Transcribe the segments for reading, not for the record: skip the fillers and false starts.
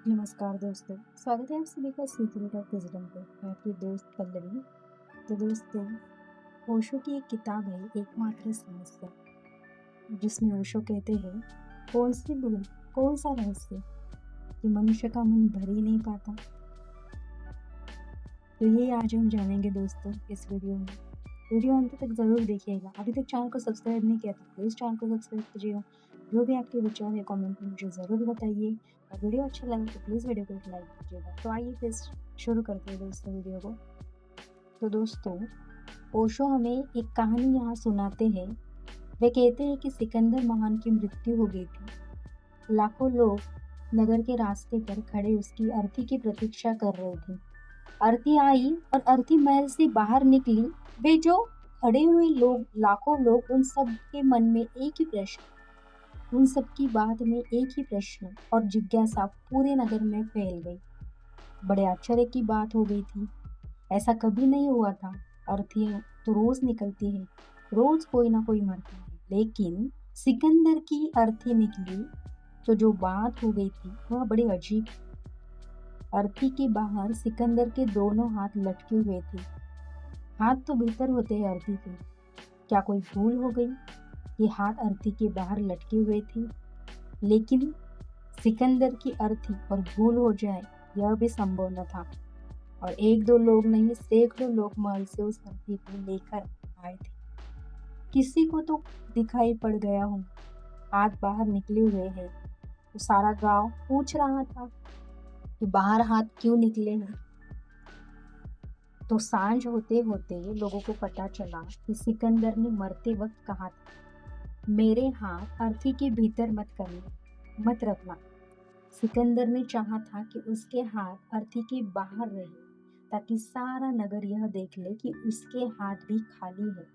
नमस्कार दोस्तों, स्वागत है आप सभी का सीक्रेट ऑफ विजडम पे। मैं आपकी दोस्त पल्लवी। तो दोस्तों, ओशो की एक किताब है एकमात्र समस्या, जिसमें ओशो कहते हैं कौन सी भूल, कौन सा रहस्य कि मनुष्य का मन भर ही नहीं पाता। तो ये आज हम जानेंगे दोस्तों इस वीडियो में। वीडियो अंत तक जरूर देखिएगा। अभी तक चैनल को सब्सक्राइब नहीं किया तो प्लीज़ चैनल को सब्सक्राइब कीजिएगा। जो भी आपके विचार है कमेंट में मुझे ज़रूर बताइए, और वीडियो अच्छा लगे तो प्लीज़ वीडियो को एक लाइक कीजिएगा। तो आइए फिर शुरू करते हैं दोस्तों वीडियो को। तो दोस्तों, ओशो हमें एक कहानी यहाँ सुनाते हैं। वे कहते हैं कि सिकंदर महान की मृत्यु हो गई थी। लाखों लोग नगर के रास्ते पर खड़े उसकी अर्थी की प्रतीक्षा कर रहे थे। अर्थी आई और अर्थी महल से बाहर निकली। वे जो खड़े हुए लोग, लाखों लोग, उन सब के मन में एक ही प्रश्न, उन सब की बात में एक ही प्रश्न और जिज्ञासा पूरे नगर में फैल गई। बड़े आश्चर्य की बात हो गई थी। ऐसा कभी नहीं हुआ था। अर्थियां तो रोज निकलती है, रोज कोई ना कोई मरता है, लेकिन सिकंदर की अर्थी निकली तो जो बात हो गई थी वह बड़ी अजीब। अर्थी के बाहर सिकंदर के दोनों हाथ लटके हुए थे। हाथ तो भीतर होते हैं अर्थी के। क्या कोई भूल हो गई? ये हाथ अर्थी के बाहर लटके हुए थे, लेकिन सिकंदर की अर्थी और भूल हो जाए यह भी संभव न था। और एक दो लोग नहीं, सैकड़ों लोग महल से उस अर्थी को लेकर आए थे। किसी को तो दिखाई पड़ गया हूँ, हाथ बाहर निकले हुए हैं। तो सारा गांव पूछ रहा था कि बाहर हाथ क्यों निकले हैं। तो सांझ होते होते लोगों को पता चला कि सिकंदर ने मरते वक्त कहा था, मेरे हाथ अर्थी के भीतर मत करना, मत रखना। सिकंदर ने चाहा था कि उसके हाथ अर्थी के बाहर रहे, ताकि सारा नगर यह देख ले कि उसके हाथ भी खाली है।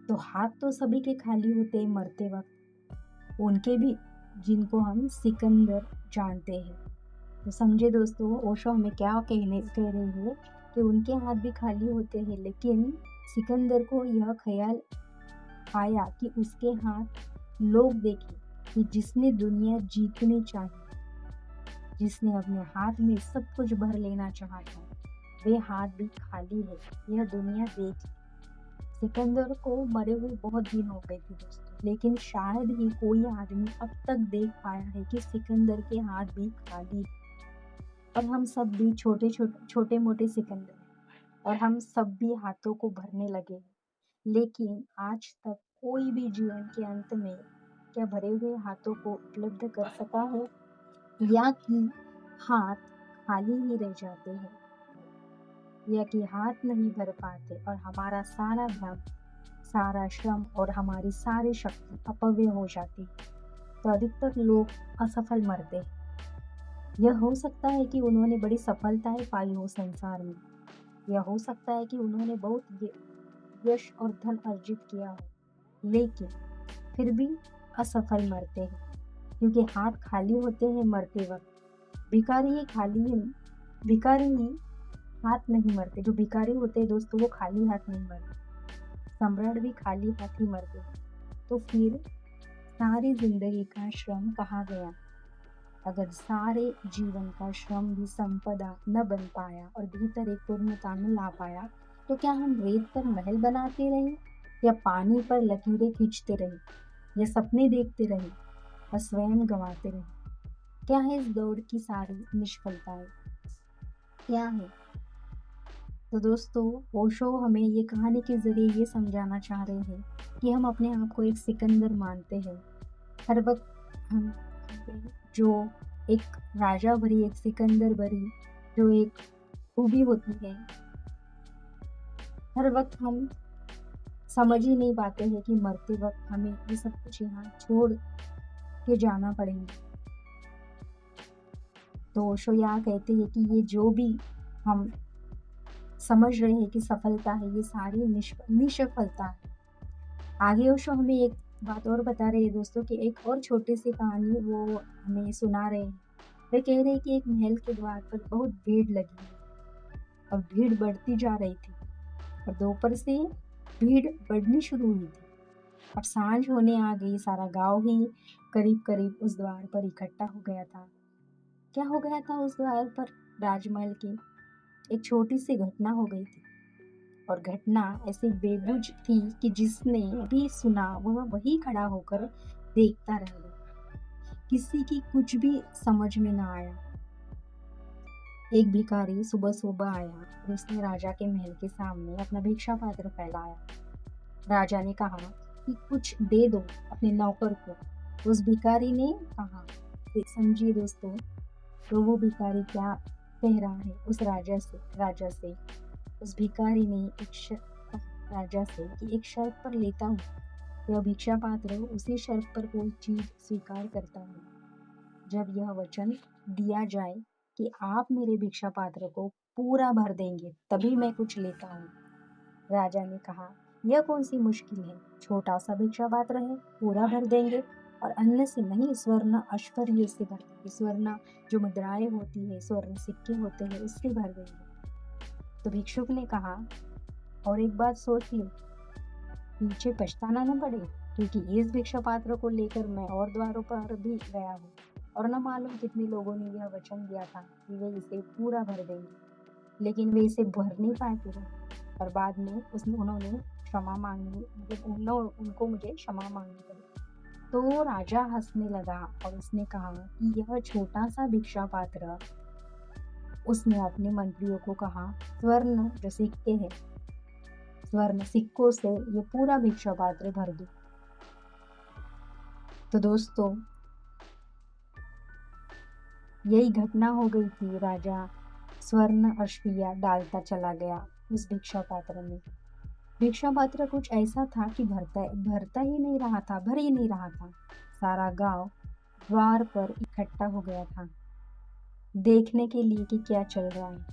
तो हाथ तो सभी के खाली होते हैं मरते वक्त, उनके भी, जिनको हम सिकंदर जानते हैं। तो समझे दोस्तों, ओशो हमें क्या कह रहे हैं कि उनके हाथ भी खाली होते हैं, लेकिन सिकंदर को यह ख्याल आया कि उसके हाथ लोग देखें कि जिसने दुनिया जीतनी चाहिए, जिसने अपने हाथ में सब कुछ भर लेना चाहा था, वे हाथ भी खाली है, यह दुनिया देख। सिकंदर को मरे हुए बहुत दिन हो गए थे दोस्तों, लेकिन शायद ही कोई आदमी अब तक देख पाया है कि सिकंदर के हाथ भी खाली है। और हम सब भी छोटे मोटे सिकंदर हैं, और हम सब भी हाथों को भरने लगे हैं। लेकिन आज तक कोई भी जीवन के अंत में क्या भरे हुए हाथों को उपलब्ध कर सका है, या कि हाथ खाली ही रह जाते हैं, या कि हाथ नहीं भर पाते और हमारा सारा भ्रम, सारा श्रम और हमारी सारी शक्ति अपव्यय हो जाती है। तो अधिकतर लोग असफल मरते हैं। यह हो सकता है कि उन्होंने बड़ी सफलताएं पाई हो संसार में, यह हो सकता है कि उन्होंने बहुत यश और धन अर्जित किया हो, लेकिन फिर भी असफल मरते हैं, क्योंकि हाथ खाली होते हैं मरते वक्त। भिखारी ही हाथ नहीं मरते। जो भिखारी होते हैं दोस्तों, वो खाली हाथ नहीं मरते। सम्राट भी खाली हाथ ही मरते हैं। तो फिर सारी जिंदगी का श्रम कहाँ गया? अगर सारे जीवन का श्रम भी संपदा न बन पाया और भीतर एक पूर्णता न ला पाया, तो क्या हम रेत पर महल बनाते रहे, या पानी पर लकीरें खींचते रहे, या सपने देखते रहे और स्वयं गंवाते रहे? क्या है इस दौड़ की सारी निष्फलताएं? क्या है? तो दोस्तों, ओशो हमें ये कहानी के जरिए ये समझाना चाह रहे हैं कि हम अपने आप को एक सिकंदर मानते हैं। हर वक्त हम जो एक राजा भरी, एक सिकंदर भरी जो एक खूबी होती है, हर वक्त हम समझ ही नहीं पाते हैं कि मरते वक्त हमें ये सब कुछ यहाँ छोड़ के जाना पड़ेगा। तो ओशो यहाँ कहते हैं कि ये जो भी हम समझ रहे हैं कि सफलता है, ये सारी निष्फलता है। आगे ओशो हमें एक बात और बता रहे हैं दोस्तों, कि एक और छोटी सी कहानी वो हमें सुना रहे हैं। वे कह रहे हैं कि एक महल के द्वार पर बहुत भीड़ लगी और भीड़ बढ़ती जा रही थी, और दोपहर से भीड़ बढ़नी शुरू हुई थी। अब सांझ होने आ गई, सारा गांव ही करीब करीब उस द्वार पर इकट्ठा हो गया था। क्या हो गया था उस द्वार पर? राजमहल की एक छोटी सी घटना हो गई थी, और घटना ऐसी बेबुझ थी कि जिसने भी सुना वह वही खड़ा होकर देखता रह गया। किसी की कुछ भी समझ में ना आया। एक भिखारी सुबह सुबह आया और उसने राजा के महल के सामने अपना भिक्षा पात्र फैलाया। राजा ने कहा कि कुछ दे दो अपने नौकर को। उस भिखारी ने कहा, समझिए दोस्तों, तो वो भिखारी क्या कह रहा है उस राजा से। उस भिखारी ने राजा से कि एक शर्त पर लेता हूँ, यह भिक्षा पात्र उसी शर्त पर कोई चीज स्वीकार करता है जब यह वचन दिया जाए कि आप मेरे भिक्षा पात्र को पूरा भर देंगे, तभी मैं कुछ लेता हूँ। राजा ने कहा, यह कौन सी मुश्किल है, छोटा सा भिक्षा पात्र है, पूरा भर देंगे। और अन्न से नहीं, स्वर्ण ऐश्वर्य से भर देंगे। स्वर्ण जो मुद्राएं होती है, स्वर्ण सिक्के होते हैं, उससे भर देंगे। तो भिक्षुक ने कहा, और एक बात सोच लो, पीछे पछताना न पड़े, क्योंकि इस भिक्षा पात्र को लेकर मैं और द्वारों पर भी गया हूँ, और न मालूम कितने लोगों ने यह वचन दिया था कि वे इसे पूरा भर देंगे, लेकिन वे इसे भर नहीं पाए पूरा। और बाद में उन्होंने क्षमा मांगी, मतलब उनको मुझे क्षमा मांगनी पड़ी। तो राजा हंसने लगा और उसने कहा कि यह छोटा सा भिक्षा पात्र, उसने अपने मंत्रियों को कहा, स्वर्ण जो सिक्के हैं, स्वर्ण सिक्कों से ये पूरा भिक्षा पात्र भर दो। तो दोस्तों, यही घटना हो गई थी। राजा स्वर्ण अश्विया डालता चला गया उस भिक्षा पात्र में। भिक्षा पात्र कुछ ऐसा था कि भरता ही नहीं रहा था, भर ही नहीं रहा था। सारा गांव द्वार पर इकट्ठा हो गया था देखने के लिए कि क्या चल रहा है।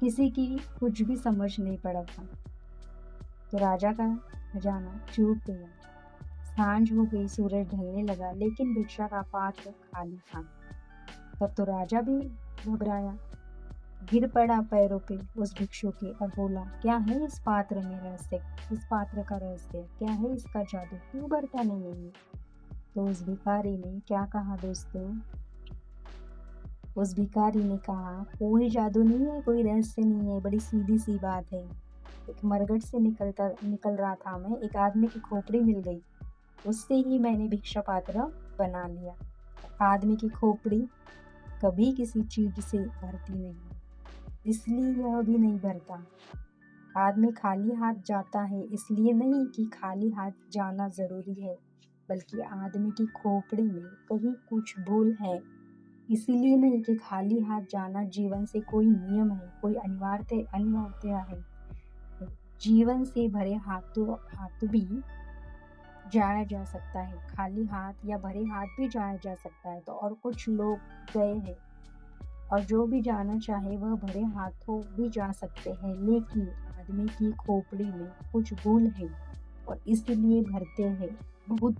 किसी की कुछ भी समझ नहीं पड़ा था। तो राजा का खजाना चूक गया। सांझ हो गई, सूरज ढलने लगा, लेकिन भिक्षा का पात्र खाली था। तब तो राजा भी घबराया, गिर पड़ा पैरों पे उस भिक्षु के और बोला, क्या है इस पात्र में रहस्य, इस पात्र का रहस्य क्या है, इसका जादू क्यों भरता नहीं है ये? तो उस भिखारी ने क्या कहा दोस्तों? उस भिखारी ने कहा, कोई जादू नहीं है, कोई रहस्य नहीं है, बड़ी सीधी सी बात है। एक मरघट से निकल रहा था मैं, एक आदमी की खोपड़ी मिल गई, उससे ही मैंने भिक्षा पात्र बना लिया। आदमी की खोपड़ी कभी किसी चीज से भरती नहीं, इसलिए यह भी नहीं भरता। आदमी खाली हाथ जाता है, इसलिए नहीं कि खाली हाथ जाना जरूरी है, बल्कि आदमी की खोपड़ी में कहीं कुछ भूल है, इसीलिए नहीं कि खाली हाथ जाना जीवन से कोई नियम है, कोई अनिवार्यता है। जीवन से भरे हाथ भी जाया जा सकता है, खाली हाथ या भरे हाथ भी जाया जा सकता है। तो और कुछ लोग गए हैं, और जो भी जाना चाहे वह भरे हाथों भी जा सकते हैं, लेकिन आदमी की खोपड़ी में कुछ भूल है और इसलिए भरते हैं, बहुत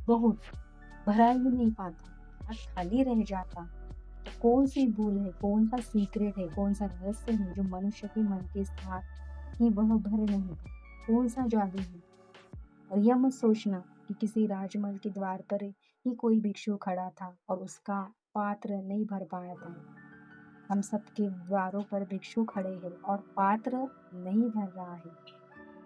भरा ही नहीं पाता, हाथ खाली रह जाता। तो कौन सी भूल है, कौन सा सीक्रेट है, कौन सा रहस्य है जो मनुष्य के मन के साथ ही वह भर नहीं, कौन सा जादू है? और यह मत सोचना कि किसी राजमहल के द्वार पर ही कोई भिक्षु खड़ा था और उसका पात्र नहीं भर पाया था। हम सबके द्वारों पर भिक्षु खड़े हैं और पात्र नहीं भर रहा है।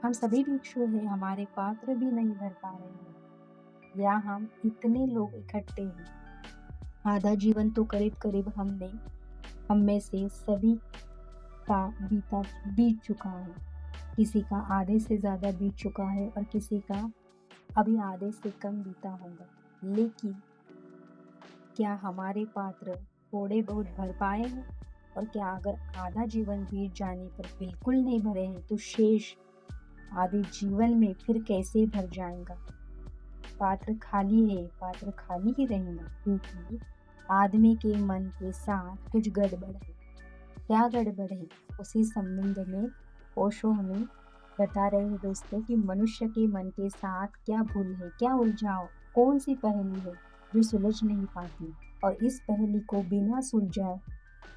हम सभी भिक्षु हैं, हमारे पात्र भी नहीं भर पा रहे हैं। या हम इतने लोग इकट्ठे हैं, आधा जीवन तो करीब हम में से सभी का बीत चुका है। किसी का आधे से ज्यादा बीत चुका है और किसी का अभी आधे से कम बीता होगा। लेकिन क्या हमारे पात्र थोड़े बहुत भर पाए हैं? और क्या अगर आधा जीवन बीत जाने पर बिल्कुल नहीं भरे हैं, तो शेष आधे जीवन में फिर कैसे भर जाएगा? पात्र खाली है, पात्र खाली ही रहेगा, क्योंकि आदमी के मन के साथ कुछ गड़बड़ है। क्या गड़बड़ है? उसी संबंध में ओशो हमें बता रहे हैं दोस्तों कि मनुष्य के मन के साथ क्या भूल है, क्या उलझाव, कौन सी पहेली है जो सुलझ नहीं पाती। और इस पहेली को बिना सुलझाए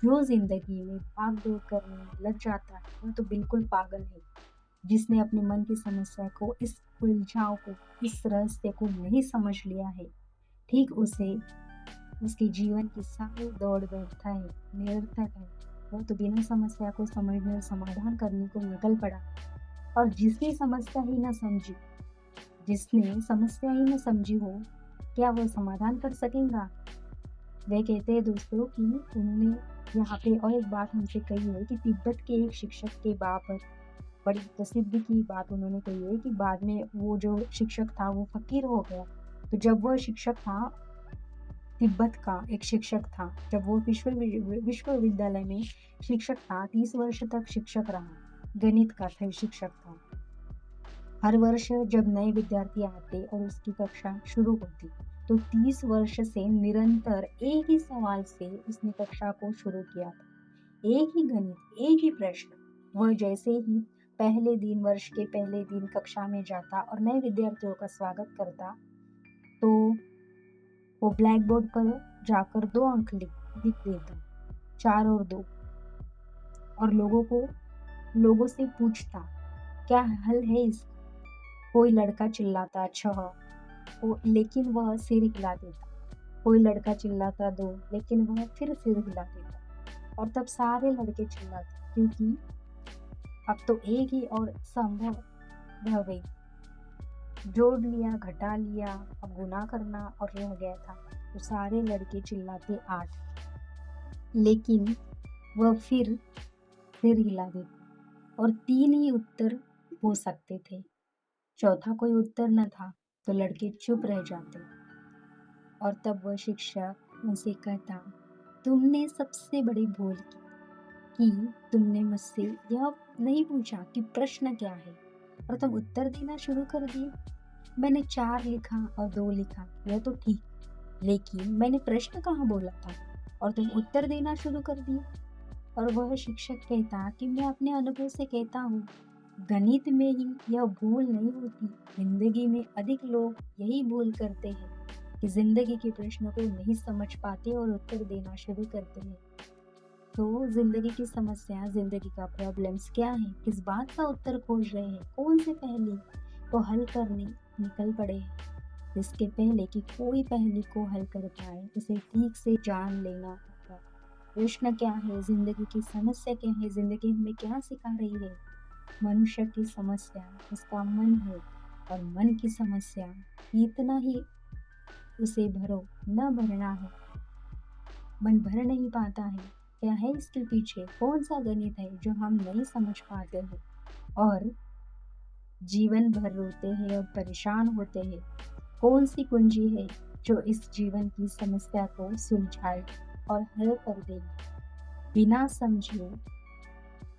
जो जिंदगी में भाग दौड़ करने लग जाता है, वह तो बिल्कुल पागल है। जिसने अपने मन की समस्या को, इस उलझाव को, इस रहस्य को नहीं समझ लिया है, ठीक उसे उसके जीवन की सारी दौड़ व्यर्थ है, निरर्थक है। वो तो बिना समस्या को समझने और समाधान करने को निकल पड़ा। और जिसने समस्या ही न समझी हो, क्या वह समाधान कर सकेगा? वह कहते हैं दोस्तों कि उन्होंने यहाँ पे और एक बात हमसे कही है कि तिब्बत के एक शिक्षक के बाबत बड़ी प्रसिद्धि की बात उन्होंने कही है कि बाद में वो जो शिक्षक था वो फकीर हो गया। तो जब वह शिक्षक था, तिब्बत का एक शिक्षक था, जब वो विश्वविद्यालय में शिक्षक था, 30 वर्ष तक शिक्षक रहा, गणित का था शिक्षक था। हर वर्ष जब नए विद्यार्थी आते और उसकी कक्षा शुरू होती, तो 30 वर्ष से निरंतर एक ही सवाल से उसने कक्षा को शुरू किया था। एक ही गणित, एक ही प्रश्न। वह जैसे ही वर्ष के पहले दिन कक्षा में जाता और नए विद्यार्थियों का स्वागत करता, तो वो ब्लैक बोर्ड पर जाकर 2 अंक लिख देता, 4 और 2, और लोगों से पूछता, क्या हल है इसका? कोई लड़का चिल्लाता 6, लेकिन वह सिर हिला देता। कोई लड़का चिल्लाता 2, लेकिन वह फिर सिर हिला देता। और तब सारे लड़के चिल्लाते, क्योंकि अब तो एक ही और संभव रह गई। जोड़ लिया, घटा लिया, अब गुना करना और रह गया था। तो सारे लड़के चिल्लाते 8, लेकिन वह फिर सिर हिला देता। और 3 ही उत्तर हो सकते थे, चौथा कोई उत्तर न था, तो लड़के चुप रह जाते। और तब वह शिक्षक उनसे कहता, तुमने सबसे बड़ी भूल की कि तुमने मुझसे यह नहीं पूछा कि प्रश्न क्या है, और तुम उत्तर देना शुरू कर दिए। मैंने 4 लिखा और 2 लिखा, यह तो ठीक, लेकिन मैंने प्रश्न कहाँ बोला था और तुम उत्तर देना शुरू कर दिए। और वह शिक्षक कहता कि मैं अपने अनुभव से कहता हूँ, गणित में ही यह भूल नहीं होती, जिंदगी में अधिक लोग यही भूल करते हैं कि जिंदगी के प्रश्नों को नहीं समझ पाते और उत्तर देना शुरू करते हैं। तो जिंदगी की समस्या, जिंदगी का प्रॉब्लम्स क्या है, किस बात का उत्तर खोज रहे हैं, कौन से पहेली को हल करने निकल पड़े हैं। इसके पहले कि कोई पहेली को हल कर पाए, उसे ठीक से जान लेना होगा। प्रश्न क्या है, जिंदगी की समस्या क्या है, जिंदगी हमें क्या सिखा रही है। मनुष्य की समस्या उसका मन है, और मन की समस्या इतना ही उसे भरो न भरना है। मन भर नहीं पाता है, क्या है इसके पीछे, कौन सा गणित है जो हम नहीं समझ पाते हैं और जीवन भर रोते हैं और परेशान होते हैं। कौन सी कुंजी है जो इस जीवन की समस्या को सुलझाए और हल कर देगी। बिना समझे,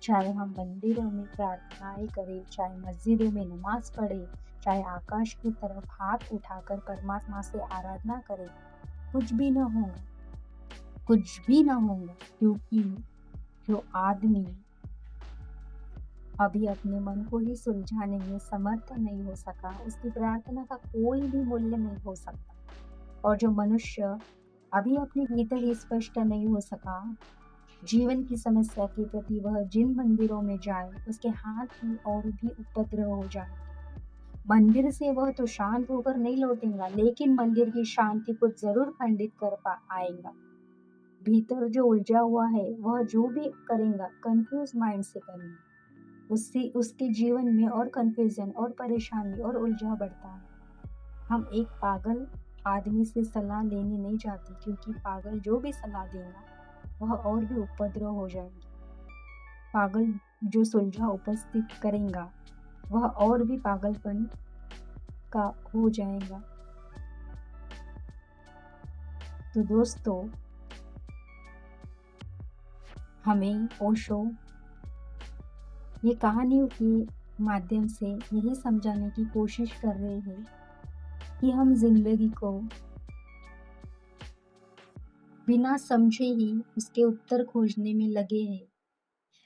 चाहे हम मंदिरों में प्रार्थनाएं करें, चाहे मस्जिदों में नमाज पढ़े, चाहे आकाश की तरफ हाथ उठाकर परमात्मा से आराधना करें, कुछ भी न होगा, कुछ भी न होगा, क्योंकि जो आदमी अभी अपने मन को ही सुलझाने में समर्थ नहीं हो सका, उसकी प्रार्थना का कोई भी मूल्य नहीं हो सकता। और जो मनुष्य अभी अपने भीतर ही स्पष्ट नहीं हो सका, जीवन की समस्या के प्रति वह जिन मंदिरों में जाए, उसके हाथ ही और भी उपद्रव हो जाए। मंदिर से वह तो शांत होकर नहीं लौटेगा, लेकिन मंदिर की शांति को जरूर खंडित कर आएगा। भीतर जो उलझा हुआ है, वह जो भी करेगा कंफ्यूज माइंड से करेगा, उससे उसके जीवन में और कंफ्यूजन और परेशानी और उलझा बढ़ता है। हम एक पागल आदमी से सलाह लेने नहीं जाते, क्योंकि पागल जो भी सलाह देगा वह और भी उपद्रव हो जाएगी। पागल जो सुलझा उपस्थित करेगा वह और भी पागलपन का हो जाएगा। तो दोस्तों, हमें ओशो ये कहानियों के माध्यम से यही समझाने की कोशिश कर रहे हैं कि हम जिंदगी को बिना समझे ही उसके उत्तर खोजने में लगे हैं,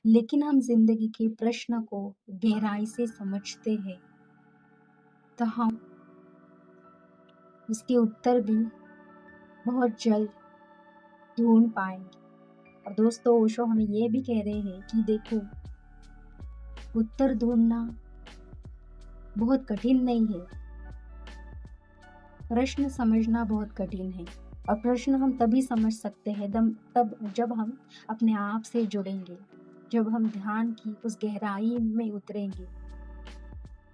लेकिन हम जिंदगी के प्रश्न को गहराई से समझते हैं तो हम उसके उत्तर भी बहुत जल्द ढूंढ पाएंगे। और दोस्तों, ओशो हमें ये भी कह रहे हैं कि देखो, उत्तर ढूंढना बहुत कठिन नहीं है, प्रश्न समझना बहुत कठिन है। और प्रश्न हम तभी समझ सकते हैं तब जब हम अपने आप से जुड़ेंगे, जब हम ध्यान की उस गहराई में उतरेंगे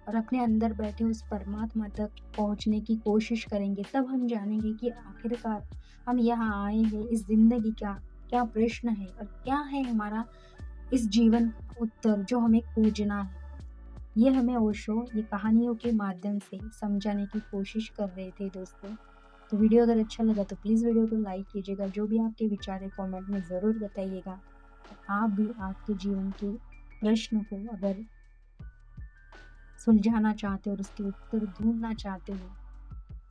और अपने अंदर बैठे उस परमात्मा तक पहुंचने की कोशिश करेंगे। तब हम जानेंगे कि आखिरकार हम यहाँ आए हैं, इस जिंदगी का क्या प्रश्न है और क्या है हमारा इस जीवन का उत्तर जो हमें खोजना है। ये हमें ओशो ये कहानियों के माध्यम से समझाने की कोशिश कर रहे थे दोस्तों। तो वीडियो अगर अच्छा लगा तो प्लीज़ वीडियो को लाइक कीजिएगा। जो भी आपके विचार है कमेंट में ज़रूर बताइएगा। आप भी आपके जीवन के प्रश्न को अगर सुलझाना चाहते हो और उसके उत्तर ढूंढना चाहते हो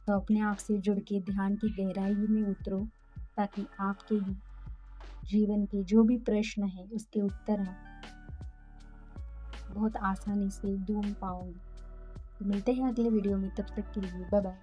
तो अपने आप से जुड़ के ध्यान की गहराई में उतरो, ताकि आपके भी जीवन के जो भी प्रश्न है उसके उत्तर आप बहुत आसानी से ढूंढ पाओगे। तो मिलते हैं अगले वीडियो में, तब तक के लिए बाय बाय।